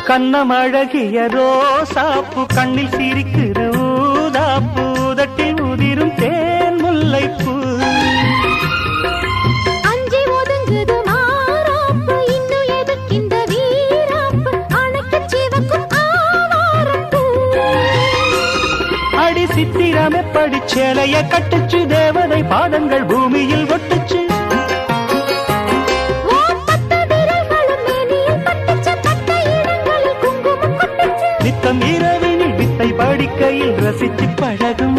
கண்ணமழகிய ரோசாப்பு கண்ணில் சிரிக்குது ஊதாப்பு உதட்டில் உதிரும் தேன் முல்லைப்பூ அஞ்சி ஒதுங்குது மாறாப்பு இன்னும் எதுக்கிந்த வீராப்பு அணைக்கு சிவக்கும் ஆவாரப்பூ அடி சித்திரமே படிச்சேலைய கட்டுச்சு தேவதை பாதங்கள் பூமியில் ஒட்டுச்சு நித்தம் இரவினில் வித்தை படிக்கையில் ரசிச்சு பழகும்